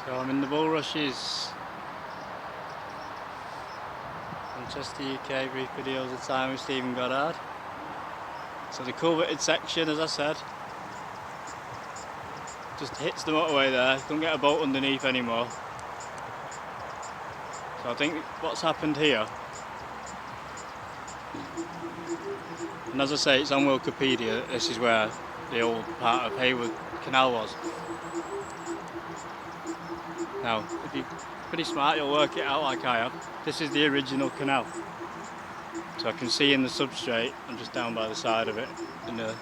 So I'm in the bulrushes. Manchester, UK, brief videos of time with Stephen Goddard. So the culverted section, as I said, just hits the motorway there. Don't get a boat underneath anymore. So I think what's happened here, and as I say, it's on Wikipedia, this is where the old part of Hayward Canal was. Now, if you're pretty smart, you'll work it out like I have. This is the original canal. So I can see in the substrate, I'm just down by the side of it, in the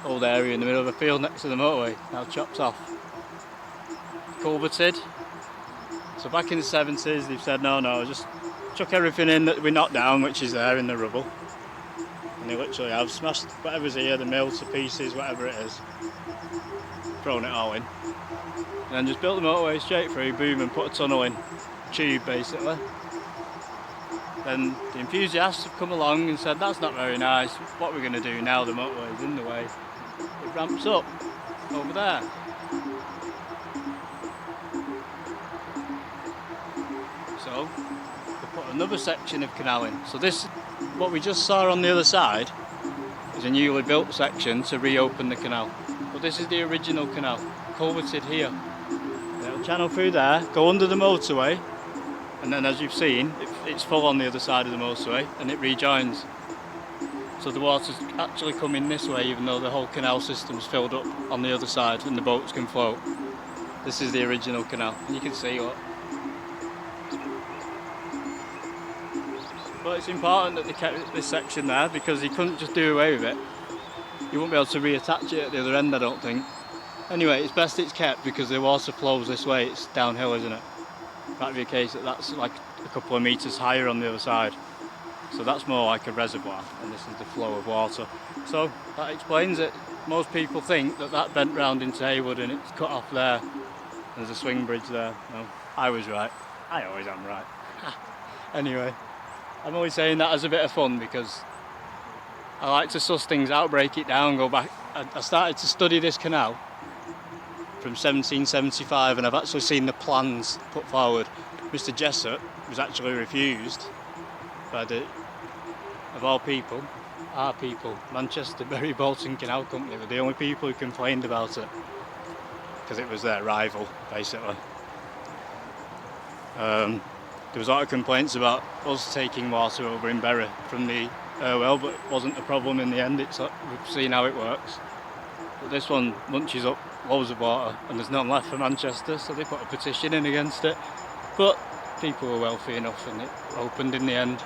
old area in the middle of a field next to the motorway, now chopped off. Culverted. So back in the 70s, they've said, no, just chuck everything in that we knocked down, which is there in the rubble. And they literally have smashed whatever's here, the mill to pieces, whatever it is, thrown it all in. And then just built the motorway straight through, boom, and put a tunnel in. Tube, basically. Then the enthusiasts have come along and said, that's not very nice, what we're going to do now the motorway's in the way, it ramps up over there. So, we put another section of canal in. So this, what we just saw on the other side, is a newly built section to reopen the canal. But this is the original canal, culverted here. It'll channel through there, go under the motorway, and then as you've seen, it's full on the other side of the motorway, and it rejoins. So the water's actually coming this way, even though the whole canal system's filled up on the other side, and the boats can float. This is the original canal, and you can see what. But it's important that they kept this section there, because you couldn't just do away with it. You won't be able to reattach it at the other end, I don't think. Anyway, it's best it's kept because the water flows this way, it's downhill, isn't it? That'd be a case that's like a couple of metres higher on the other side. So that's more like a reservoir, and this is the flow of water. So that explains it. Most people think that bent round into Hayward and it's cut off there. There's a swing bridge there. No, I was right. I always am right. Anyway, I'm always saying that as a bit of fun because I like to suss things out, break it down, go back. I started to study this canal from 1775, and I've actually seen the plans put forward. Mr. Jessup was actually refused by of all people, our people, Manchester Bury Bolton Canal Company were the only people who complained about it because it was their rival, basically. There was a lot of complaints about us taking water over in Bury from the Irwell, but it wasn't a problem in the end. We've seen how it works. But this one munches up loads of water and there's none left for Manchester, so they put a petition in against it. But people were wealthy enough and it opened in the end.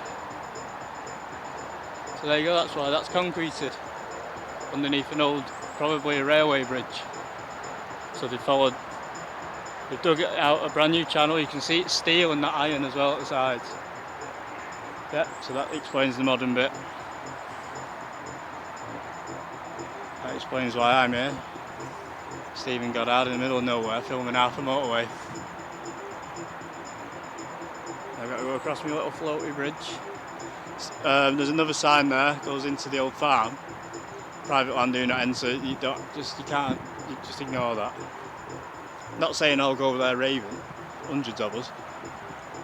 So there you go, that's why that's concreted underneath an old, probably a railway bridge. So they've dug it out a brand new channel. You can see it's steel and that iron as well at the sides. Yep, so that explains the modern bit. That explains why I'm here. Stephen Goddard in the middle of nowhere filming half a motorway. I've got to go across my little floaty bridge. There's another sign there, goes into the old farm. Private land, do not enter. You just ignore that. Not saying I'll go over there raving, hundreds of us.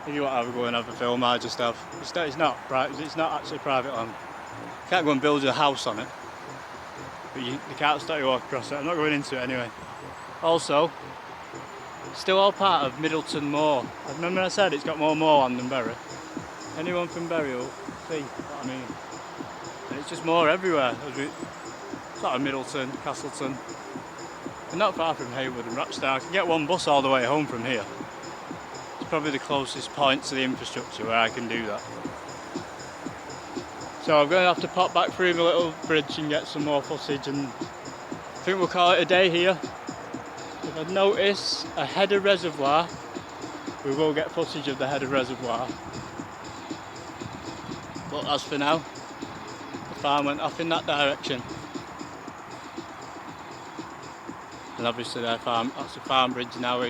If you want to have a go and have a film, I just have. It's not actually private land. You can't go and build a house on it. But they can't stop you walk across it. I'm not going into it anyway. Also, still all part of Middleton Moor. I remember I said it's got more moorland than Bury. Anyone from Bury will see what I mean. And it's just moor everywhere. Sort of Middleton, Castleton. We're not far from Hayward and Rochdale. I can get one bus all the way home from here. It's probably the closest point to the infrastructure where I can do that. So I'm going to have to pop back through my little bridge and get some more footage, and I think we'll call it a day here. If I notice a header reservoir, we will get footage of the header reservoir. But as for now, the farm went off in that direction. And obviously that's the farm bridge now.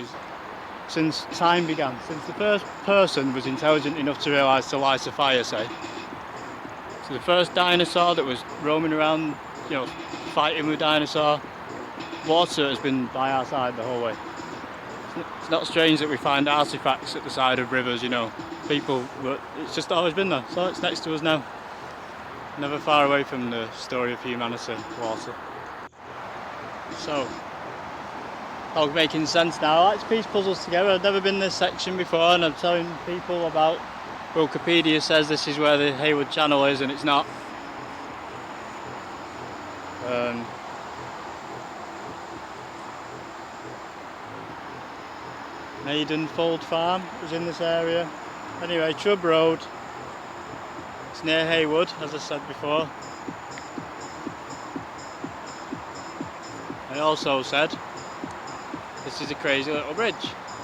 Since time began, since the first person was intelligent enough to realise to light a fire, say. So the first dinosaur that was roaming around, fighting with dinosaur, water has been by our side the whole way. It's not strange that we find artefacts at the side of rivers, you know. But it's just always been there. So it's next to us now. Never far away from the story of humanity, water. So, all making sense now. I like to piece puzzles together. I've never been this section before, and I'm telling people about Wikipedia says this is where the Hayward Channel is, and it's not. Maidenfold Farm was in this area. Anyway, Trub Road. It's near Hayward, as I said before. I also said this is a crazy little bridge,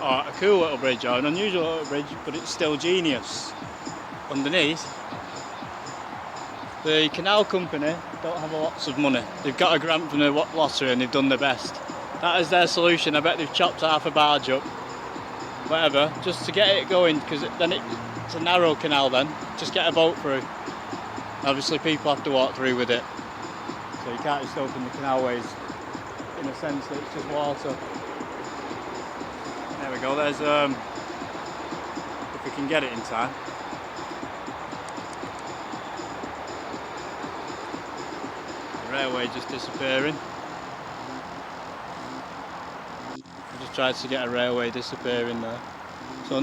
or a cool little bridge, or an unusual little bridge, but it's still genius. Underneath, the canal company don't have lots of money. They've got a grant from the lottery and they've done their best. That is their solution. I bet they've chopped half a barge up, whatever, just to get it going, because then it's a narrow canal then. Just get a boat through. Obviously people have to walk through with it. So you can't just open the canalways in a sense that it's just water. There we go, there's, if we can get it in time. The railway just disappearing. I just tried to get a railway disappearing there. So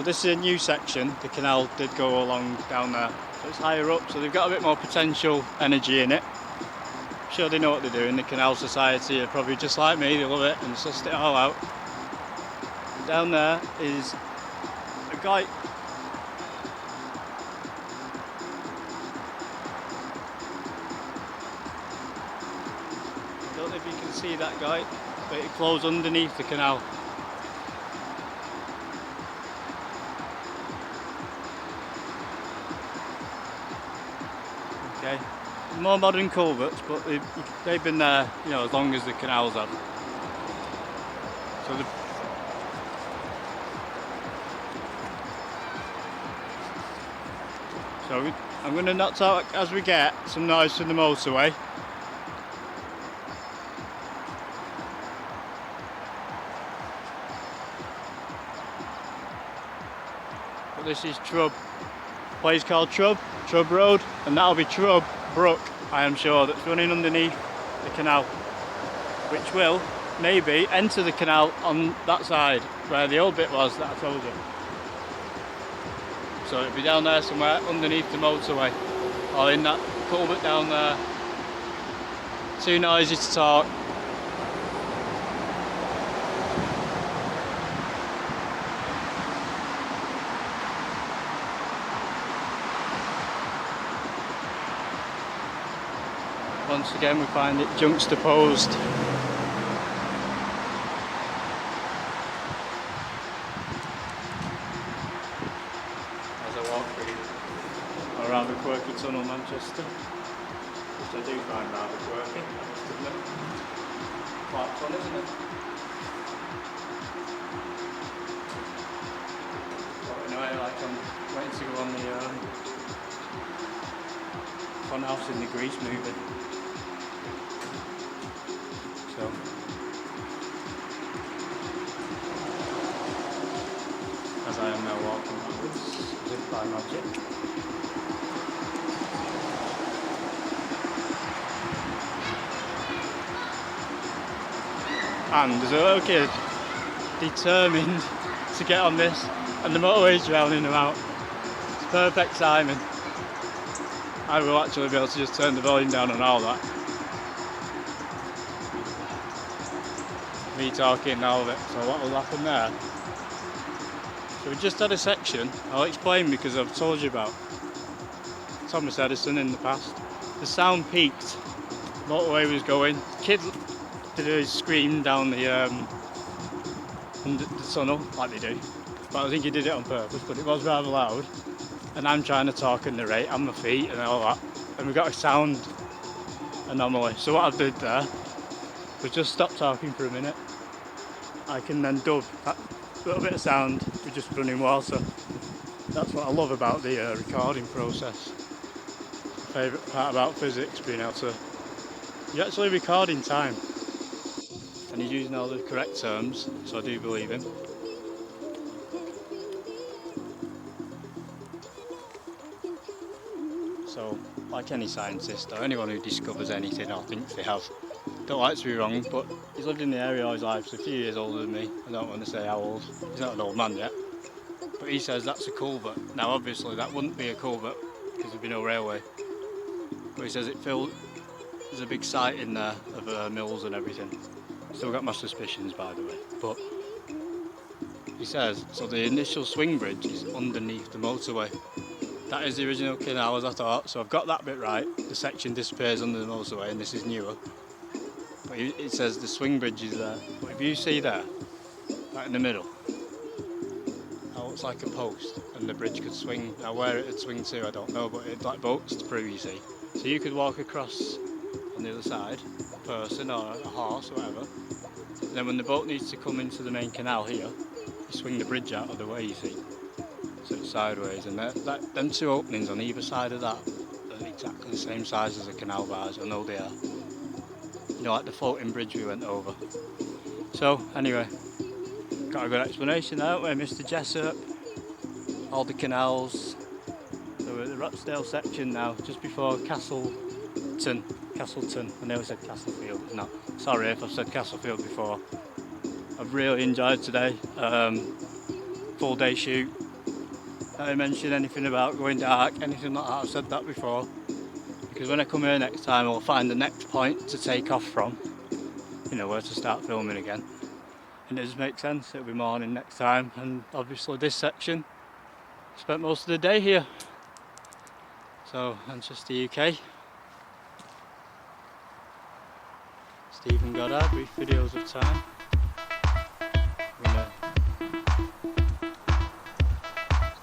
this is a new section. The canal did go along down there. So it's higher up, so they've got a bit more potential energy in it. I'm sure they know what they're doing. The Canal Society are probably just like me, they love it and sussed it all out. And down there is a guy. I don't know if you can see that guy, but it flows underneath the canal. Okay, more modern culverts, but they've been there, you know, as long as the canals have. So I'm going to not talk as we get some noise from the motorway. But this is Trub. The place called Trub Road, and that'll be Trub Brook, I am sure, that's running underneath the canal, which will maybe enter the canal on that side where the old bit was that I told you. So it'll be down there somewhere underneath the motorway, or in that culvert down there. Too noisy to talk. Once again we find it juxtaposed. As I walk through around the quirky tunnel, Manchester, which I do find rather quirky, isn't it? Quite fun, isn't it? But in a way, like I'm waiting to go on the fun house in the Grease movie. So, as I am now walking backwards, as if by magic. And there's a little kid determined to get on this, and the motorway's drowning him out. It's perfect timing. I will actually be able to just turn the volume down on all that. Me talking and all of it, so what will happen there? So we just had a section, I'll explain because I've told you about Thomas Edison in the past. The sound peaked, motorway was going, kid did a scream down the tunnel, like they do, but I think he did it on purpose, but it was rather loud, and I'm trying to talk and narrate on my feet and all that, and we got a sound anomaly. So what I did there was just stop talking for a minute. I can then dub that little bit of sound with just running water. That's what I love about the recording process. Favourite part about physics, being able to, you actually record in time. and he's using all the correct terms, so I do believe him. So, like any scientist or anyone who discovers anything or thinks they have, don't like to be wrong, but he's lived in the area all his life, so a few years older than me. I don't want to say how old, he's not an old man yet, but he says that's a culvert. Now obviously that wouldn't be a culvert because there'd be no railway, but he says there's a big site in there of mills and everything. Still got my suspicions, by the way, but he says, so the initial swing bridge is underneath the motorway. That is the original canal, as I thought, so I've got that bit right. The section disappears under the motorway and this is newer. But it says the swing bridge is there. But if you see there, right in the middle, that looks like a post and the bridge could swing. Now where it would swing to I don't know, but it's like boats through, you see. So you could walk across on the other side, a person or a horse or whatever. And then when the boat needs to come into the main canal here, you swing the bridge out of the way, you see. So it's sideways, and them two openings on either side of that are exactly the same size as the canal bars. I know they are. You know, like the floating bridge we went over. So anyway, got a good explanation now, where Mr. Jessup, all the canals. So we're at the Rochdale section now, just before Castleton. I nearly said Castlefield, it's not. Sorry if I've said Castlefield before. I've really enjoyed today. Full day shoot. I didn't mention anything about going dark, anything like that. I've said that before. Because when I come here next time, I'll find the next point to take off from. You know, where to start filming again. And it just makes sense, it'll be morning next time. And obviously this section, spent most of the day here. So, Manchester, UK. Stephen Goddard, brief videos of time.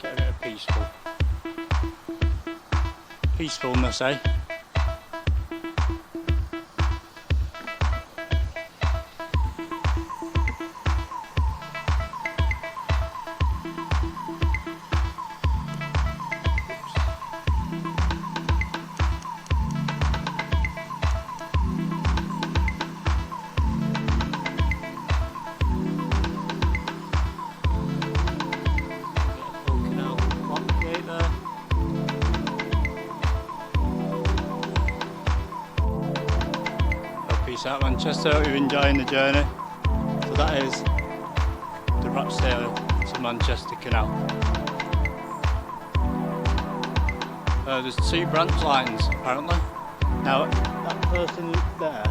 Get a bit of peacefulness, eh? Peace out, Manchester. Hope you're enjoying the journey. So that is the Rochdale to Manchester Canal. There's 2 branch lines apparently. Now that person there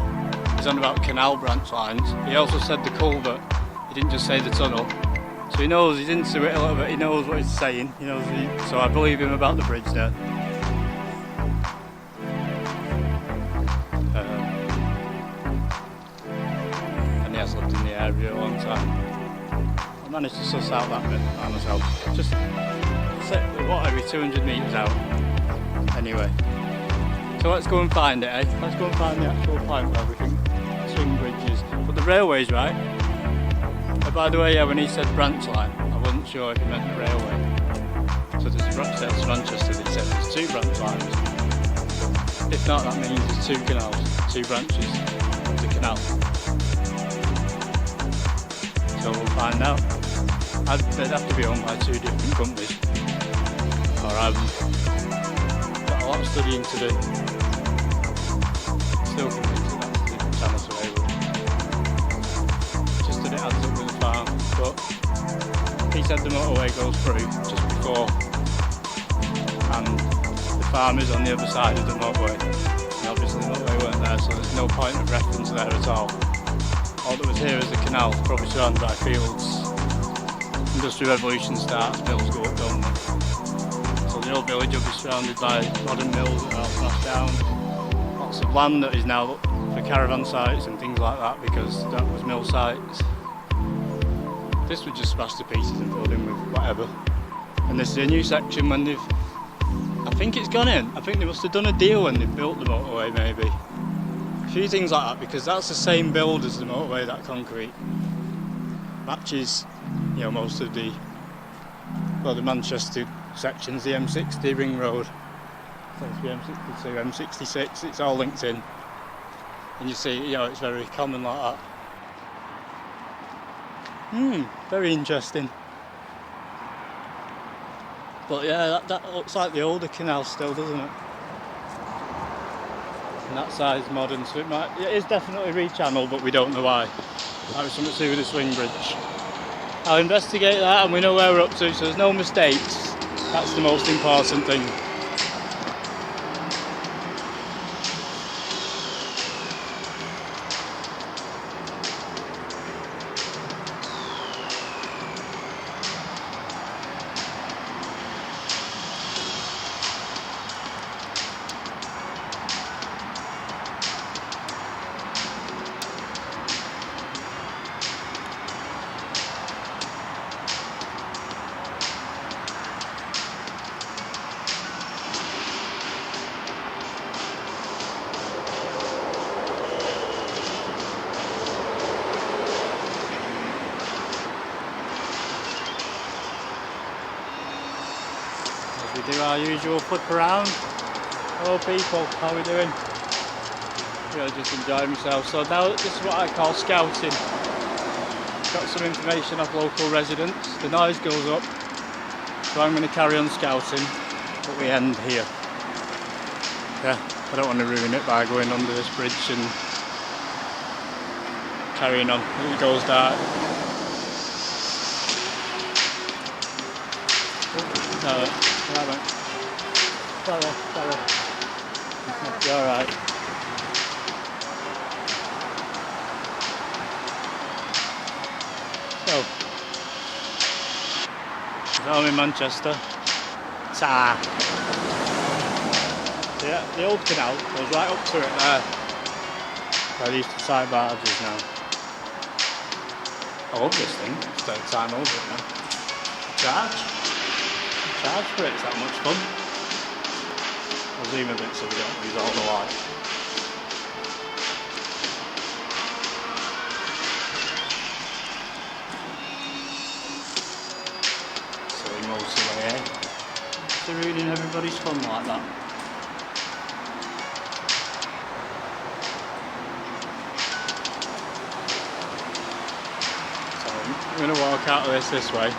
is on about canal branch lines. He also said the culvert. He didn't just say the tunnel. So he knows, he's into it a little bit. He knows what he's saying. He knows. So I believe him about the bridge there. Has lived in the area a long time. I managed to suss out that bit by myself. Just set what, every 200 metres out. Anyway, so let's go and find it, eh? Let's go and find the actual point where everything swing bridges. But the railway's right. By the way, yeah, when he said branch line, I wasn't sure if he meant the railway. So there's Rochdale to Manchester. He said there's 2 branch lines. If not, that means there's 2 canals, 2 branches of the canal. So we'll find out. They'd have to be owned by 2 different companies. Or I've got a lot of studying to do. Still convinced that's the channel to Haywood. Just that it adds up with the farm. But he said the motorway goes through just before. And the farm is on the other side of the motorway. And obviously the motorway weren't there, so there's no point of reference there at all. All that was here is the canal, probably surrounded by fields. Industrial revolution starts, mills go up, don't they? So the old village will be surrounded by modern mills that are all smashed down. Lots of land that is now for caravan sites and things like that because that was mill sites. This was just smashed to pieces and filled in with whatever. And this is a new section when they've... I think it's gone in. I think they must have done a deal when they built the motorway maybe. A few things like that because that's the same build as the motorway, that concrete. Matches, you know, most of the, well, the Manchester sections, the M60 Ring Road, the M62, M66, it's all linked in. And you see, you know, it's very common like that. Very interesting. But yeah, that looks like the older canal still, doesn't it? And that side's modern, so it is definitely rechanneled, but we don't know why. That was something to do with the swing bridge. I'll investigate that and we know where we're up to, so there's no mistakes. That's the most important thing. We do our usual flip around. Hello people, how are we doing? Yeah, just enjoying myself. So now this is what I call scouting. Got some information off local residents. The noise goes up, so I'm going to carry on scouting, but we end here. Yeah, I don't want to ruin it by going under this bridge and carrying on. It goes dark. Sorry. You're alright. So, I'm in Manchester. Yeah, the old canal goes right up to it there. Where they used to tie barges now. I love this thing. It's third time over it now. Charge for it, it's that much fun. I'll zoom a bit so we don't lose all the light. Silly motorway, eh? They're ruining everybody's fun like that. So I'm going to walk out of this way.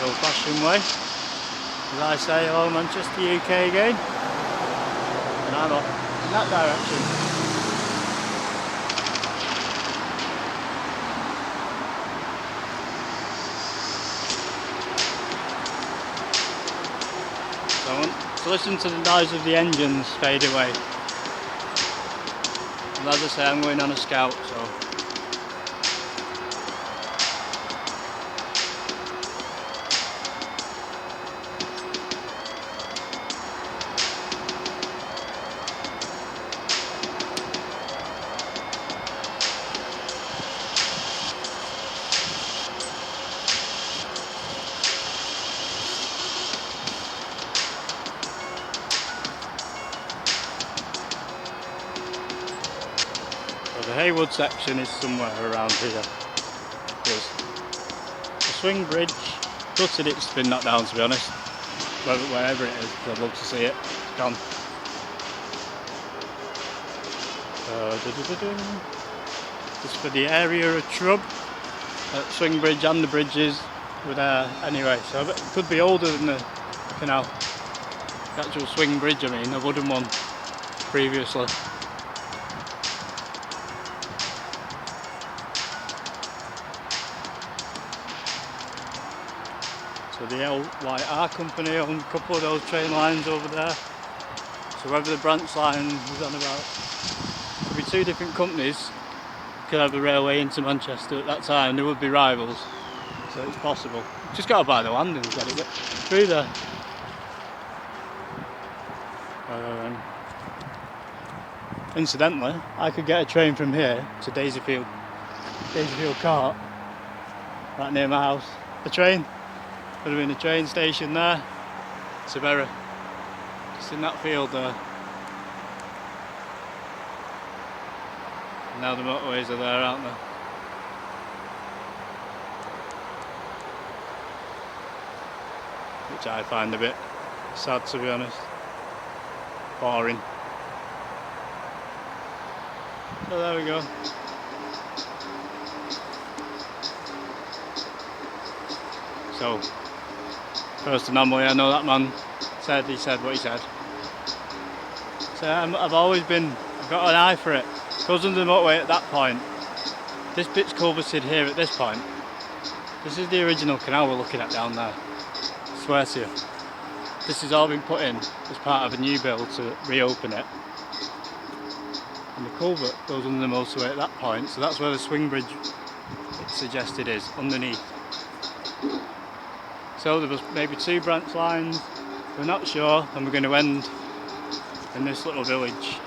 Old-fashioned way. As I say, hello Manchester, UK again. And I'm off in that direction. So I want to listen to the noise of the engines fade away. And as I say, I'm going on a scout, so. The Haywood section is somewhere around here. Because the swing bridge, gutted it's been knocked down to be honest. Wherever it is, I'd love to see it. It's gone. Just for the area of Trub, swing bridge and the bridges were there anyway. So it could be older than the canal. The actual swing bridge, I mean, the wooden one previously. So the LYR company owned a couple of those train lines over there. So whether the branch line was on about, could be two different companies could have a railway into Manchester at that time. There would be rivals, so it's possible. Just got to buy the land and get it through there. Incidentally, I could get a train from here to Daisyfield Court, right near my house. A train. Would have been a train station there to Bury, just in that field there. And now the motorways are there, aren't they? Which I find a bit sad, to be honest. Boring. So there we go. So, first anomaly, I know that man said what he said. So I've got an eye for it. Goes under the motorway at that point. This bit's culverted here at this point. This is the original canal we're looking at down there. I swear to you. This has all been put in as part of a new build to reopen it. And the culvert goes under the motorway at that point, so that's where the swing bridge it's suggested is, underneath. So there was maybe 2 branch lines, we're not sure, and we're going to end in this little village.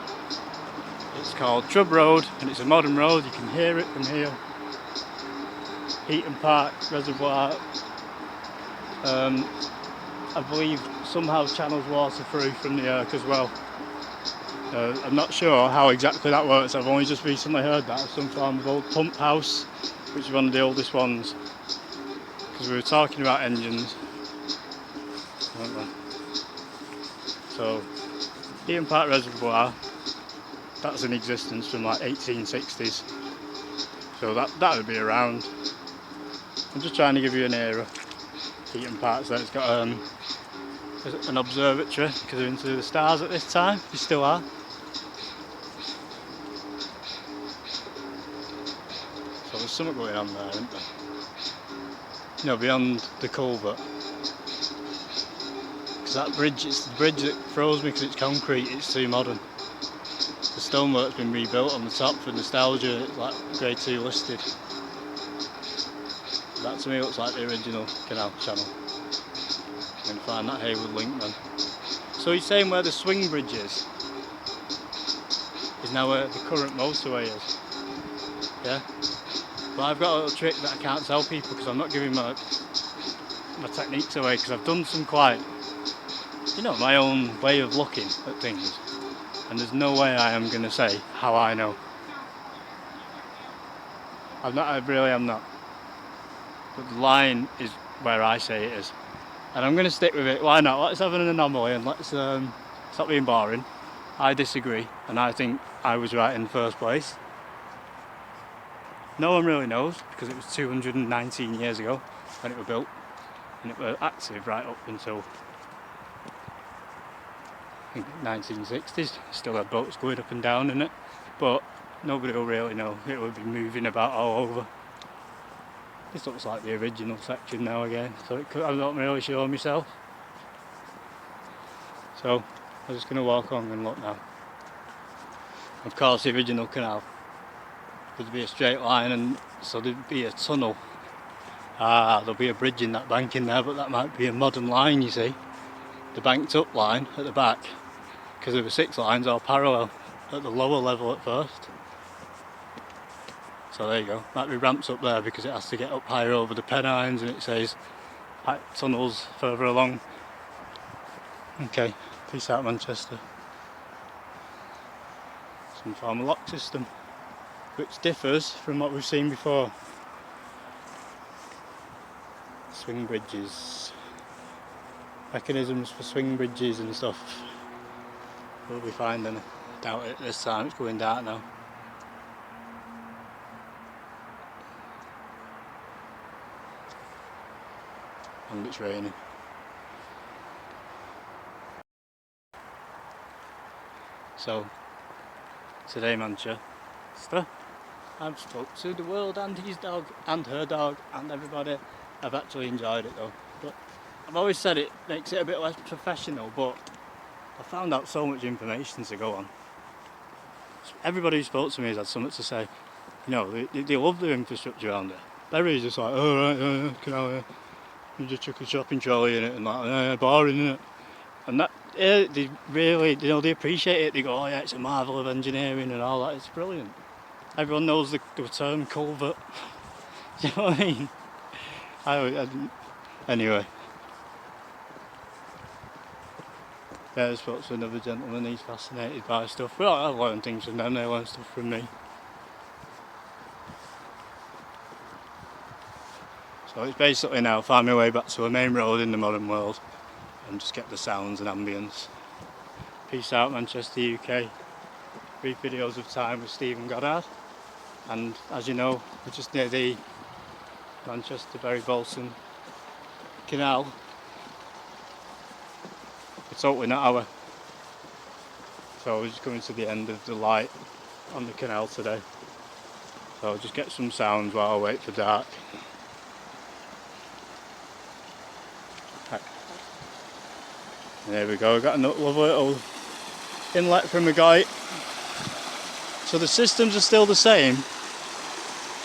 It's called Trub Road, and it's a modern road, you can hear it from here. Heaton Park Reservoir, I believe somehow channels water through from the Irk as well. I'm not sure how exactly that works, I've only just recently heard that of some form of old pump house, which is one of the oldest ones. Because we were talking about engines, weren't we? So, Heaton Park Reservoir, that's in existence from like 1860s. So that would be around. I'm just trying to give you an era. Heaton Park, so it's got an observatory because they're into the stars at this time. They still are. So there's something going on there, isn't there? You know, beyond the culvert. Because that bridge, it's the bridge that throws me because it's concrete, it's too modern. The stonework's been rebuilt on the top for nostalgia, it's like grade 2 listed. That to me looks like the original canal channel. I'm going to find that Haywood link then. So he's saying where the swing bridge is now where the current motorway is. Yeah? But I've got a little trick that I can't tell people because I'm not giving my techniques away, because I've done some quite, you know, my own way of looking at things. And there's no way I am going to say how I know. I really am not. But the line is where I say it is. And I'm going to stick with it. Why not? Let's have an anomaly and let's stop being boring. I disagree, and I think I was right in the first place. No one really knows, because it was 219 years ago when it was built, and it was active right up until I think 1960s. Still had boats going up and down in it, but nobody will really know. It would be moving about all over. This looks like the original section now again, so I'm not really sure myself. So I'm just going to walk on and look now. Of course, the original canal would be a straight line, and so there'd be a tunnel. There'll be a bridge in that bank in there, but that might be a modern line, you see. The banked up line at the back, because there were 6 lines all parallel at the lower level at first. So there you go, might be ramps up there because it has to get up higher over the Pennines, and it says tunnels further along. Okay, peace out Manchester. Some form of lock system, which differs from what we've seen before. Swing bridges. Mechanisms for swing bridges and stuff. We'll be finding. I doubt it this time, it's going dark now. And it's raining. So, today Manchester, I've spoke to the world and his dog and her dog and everybody. I've actually enjoyed it though. But I've always said it makes it a bit less professional, but I found out so much information to go on. Everybody who spoke to me has had something to say. You know, they love the infrastructure around it. Berry's just like, oh right, canal, you just chuck a shopping trolley in it and like, boring, innit? And that, they really, you know, they appreciate it. They go, oh yeah, it's a marvel of engineering and all that. It's brilliant. Everyone knows the term culvert. Do you know what I mean? Anyway. Yeah, I spoke to another gentleman, he's fascinated by stuff. Well, I learn things from them, they learn stuff from me. So it's basically now find my way back to a main road in the modern world and just get the sounds and ambience. Peace out Manchester, UK. brief videos of time with Stephen Goddard, and as you know, we're just near the Manchester-Bury Bolton Canal. It's totally not our, so we're just coming to the end of the light on the canal today. So I'll just get some sounds while I wait for dark. And there we go, we've got a lovely little inlet from the guy. So the systems are still the same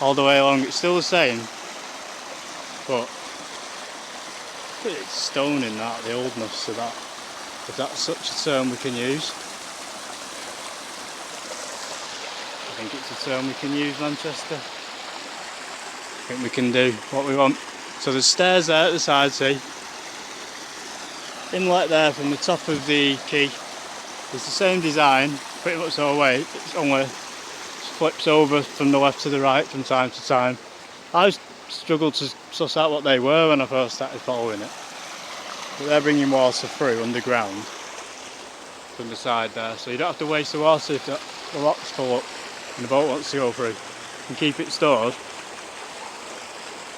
all the way along, it's still the same, but it's stoning that, the oldness of that, if that's such a term we can use. I think it's a term we can use, Manchester. I think we can do what we want. So there's stairs there at the side, see? Inlet there from the top of the quay. It's the same design, pretty much the whole way. It's only flips over from the left to the right from time to time. I struggled to suss out what they were when I first started following it. But they're bringing water through underground from the side there, so you don't have to waste the water if the lock's full up and the boat wants to go through. You can keep it stored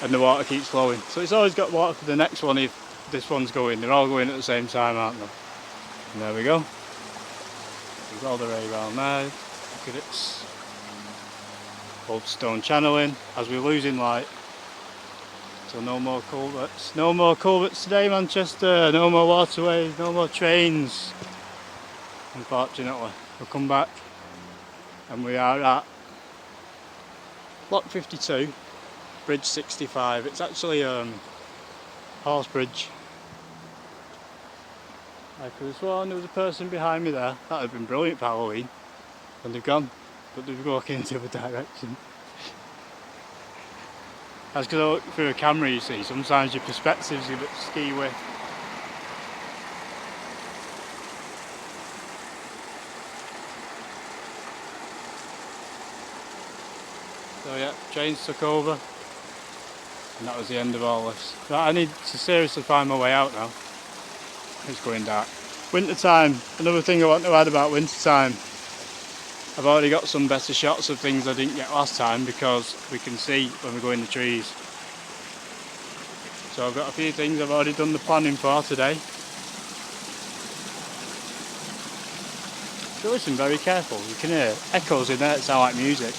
and the water keeps flowing. So it's always got water for the next one if this one's going. They're all going at the same time, aren't they? And there we go. We've got all the way around there. Look at its old stone channeling as we're losing light. So no more culverts. No more culverts today, Manchester. No more waterways, no more trains. Unfortunately. We'll come back and we are at Lock 52, Bridge 65. It's actually horse bridge. I could have sworn there was a person behind me there. That would have been brilliant for Halloween. And they've gone, but they're walking in the other direction. That's because I look through a camera, you see. Sometimes your perspective's a bit skewy. So yeah, trains took over. And that was the end of all this. Right, I need to seriously find my way out now. It's going dark. Winter time, another thing I want to add about winter time. I've already got some better shots of things I didn't get last time because we can see when we go in the trees. So I've got a few things I've already done the planning for today. If you listen very careful, you can hear echoes in there that sound like music.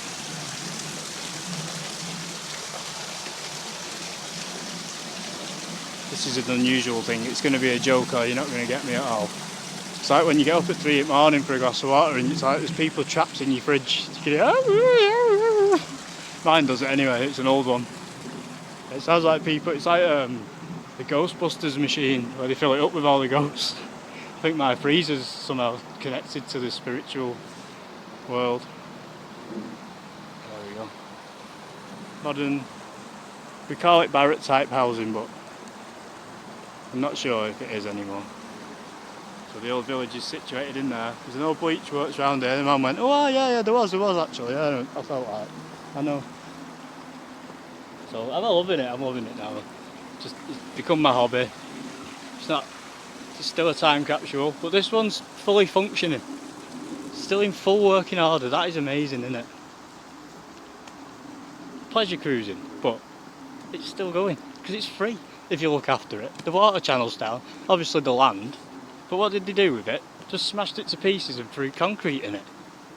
This is an unusual thing, it's going to be a joke or you're not going to get me at all. It's like when you get up at 3 in the morning for a glass of water and it's like there's people trapped in your fridge. You can hear, mine does it anyway, it's an old one. It sounds like people, it's like the Ghostbusters machine where they fill it up with all the ghosts. I think my freezer's somehow connected to the spiritual world. There we go. Modern, we call it barrack type housing, but I'm not sure if it is anymore. So the old village is situated in there. There's an old bleach works around there. The man went, oh yeah, there was actually. Yeah, I felt like, I know. So I'm loving it now. It's become my hobby. It's still a time capsule, but this one's fully functioning. Still in full working order. That is amazing, isn't it? Pleasure cruising, but it's still going because it's free if you look after it. The water channel's down, obviously the land, but what did they do with it? Just smashed it to pieces and threw concrete in it.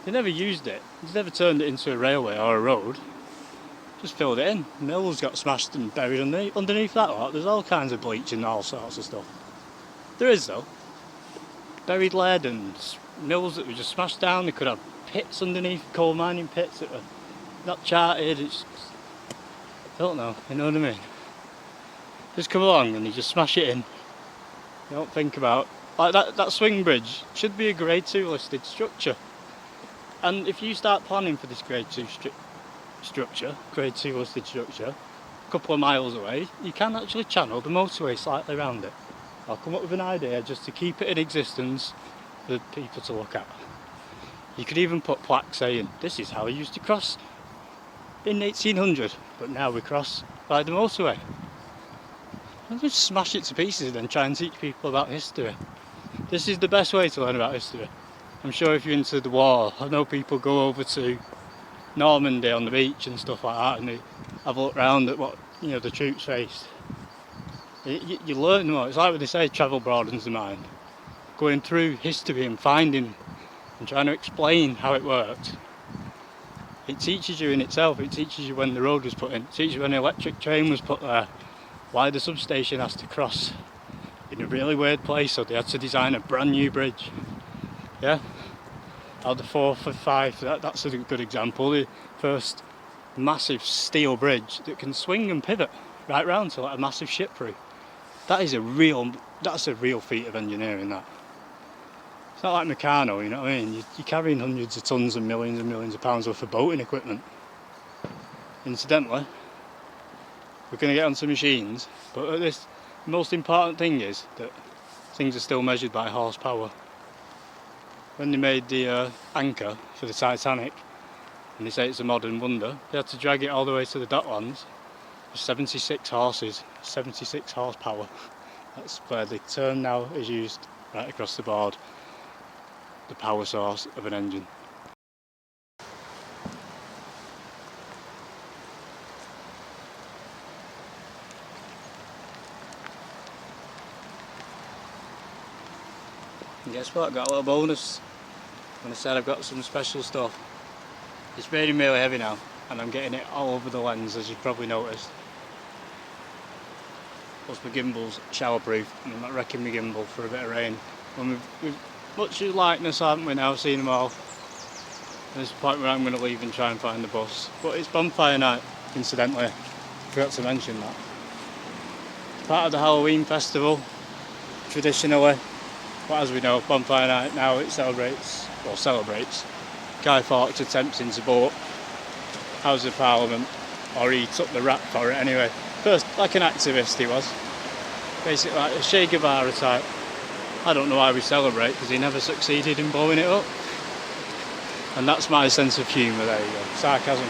They never used it. They never turned it into a railway or a road. Just filled it in. Mills got smashed and buried underneath that lot. There's all kinds of bleach and all sorts of stuff. There is though. Buried lead and mills that were just smashed down. They could have pits underneath, coal mining pits that were not charted. It's I don't know, you know what I mean? Just come along and you just smash it in. You don't think about, like that swing bridge should be a grade 2 listed structure. And if you start planning for this grade 2 grade 2 listed structure, a couple of miles away, you can actually channel the motorway slightly around it. I'll come up with an idea just to keep it in existence for people to look at. You could even put plaques saying, this is how we used to cross in 1800, but now we cross by the motorway. And just smash it to pieces and then try and teach people about history. This is the best way to learn about history. I'm sure if you're into the war, I know people go over to Normandy on the beach and stuff like that, and they have a look round at what, you know, the troops faced. You learn more. It's like what they say, travel broadens the mind. Going through history and finding and trying to explain how it worked. It teaches you in itself. It teaches you when the road was put in. It teaches you when the electric train was put there. Why the substation has to cross in a really weird place, so they had to design a brand new bridge. Yeah? How the 4 for 5, that's a good example. The first massive steel bridge that can swing and pivot right round to like a massive ship through. That's a real feat of engineering, that. It's not like Meccano, you know what I mean? You're carrying hundreds of tons and millions of pounds worth of boating equipment. Incidentally, we're going to get onto machines, but the most important thing is that things are still measured by horsepower. When they made the anchor for the Titanic, and they say it's a modern wonder, they had to drag it all the way to the docklands with 76 horses, 76 horsepower. That's where the term now is used right across the board. The power source of an engine. And guess what? I got a little bonus when I said I've got some special stuff. It's raining really heavy now, and I'm getting it all over the lens, as you've probably noticed. Plus my gimbal's showerproof, and I'm not wrecking my gimbal for a bit of rain. And we've much likeness, haven't we now, seen them all. There's a point where I'm going to leave and try and find the bus. But it's bonfire night, incidentally. I forgot to mention that. It's part of the Halloween festival, traditionally. But as we know, bonfire night now, it celebrates Guy Fawkes attempting to blow up House of Parliament, or he took the rap for it anyway. First, like an activist he was. Basically like a Che Guevara type. I don't know why we celebrate, because he never succeeded in blowing it up. And that's my sense of humour, there you go. Sarcasm.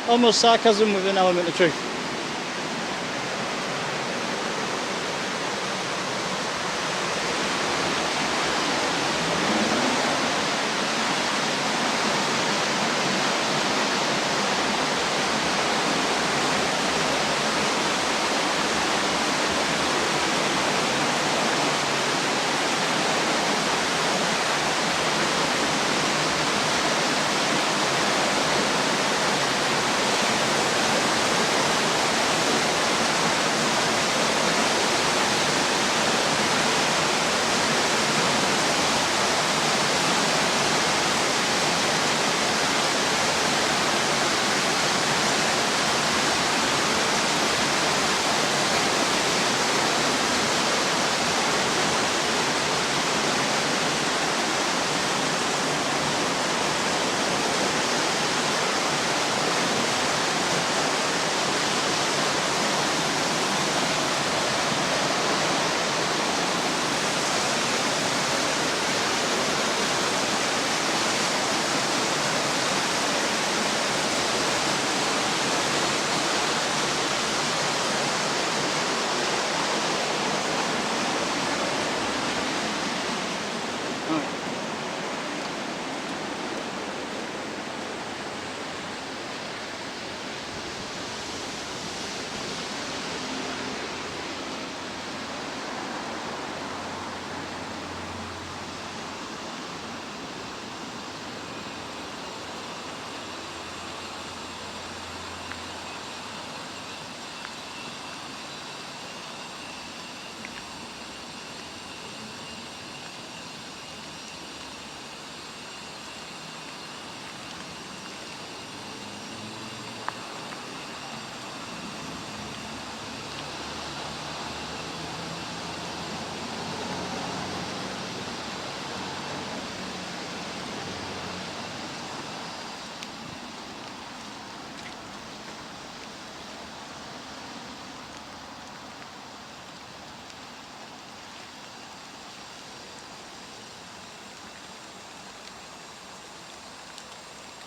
Almost sarcasm with an element of truth.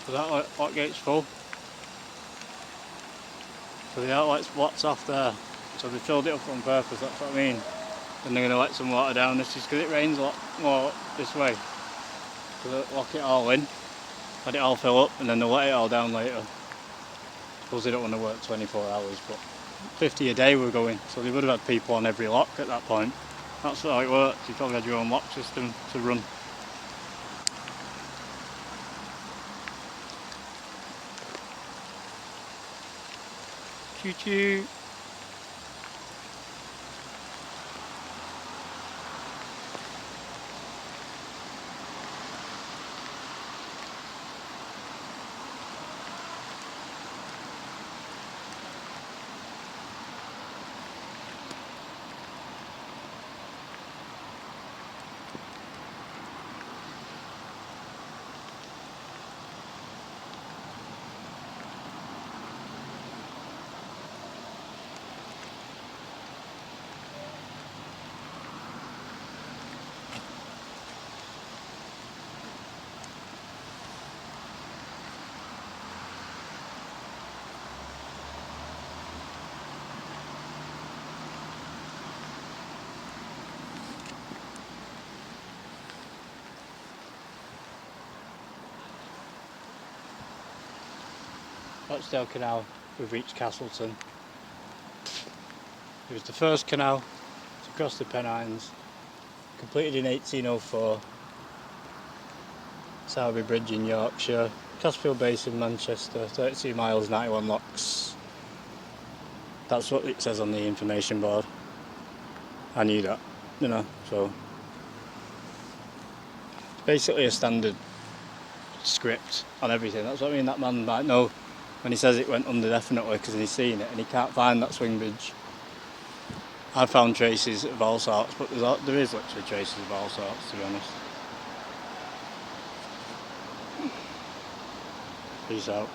So that hot gate's full. So the outlet's blocked off there. So they filled it up on purpose, that's what I mean. And they're going to let some water down. This is because it rains a lot more this way. So they'll lock it all in, let it all fill up, and then they'll let it all down later. Suppose they don't want to work 24 hours, but 50 a day were going, so they would have had people on every lock at that point. That's how it works. You probably had your own lock system to run. Choo choo. Rochdale Canal, we've reached Castleton. It was the first canal to cross the Pennines, completed in 1804. Sowerby Bridge in Yorkshire, Casfield Base in Manchester, 32 miles, 91 locks. That's what it says on the information board. I knew that, you know, so it's basically a standard script on everything. That's what I mean, that man might know when he says it went under definitely because he's seen it and he can't find that swing bridge. I've found traces of all sorts, but there is literally traces of all sorts, to be honest. Peace out.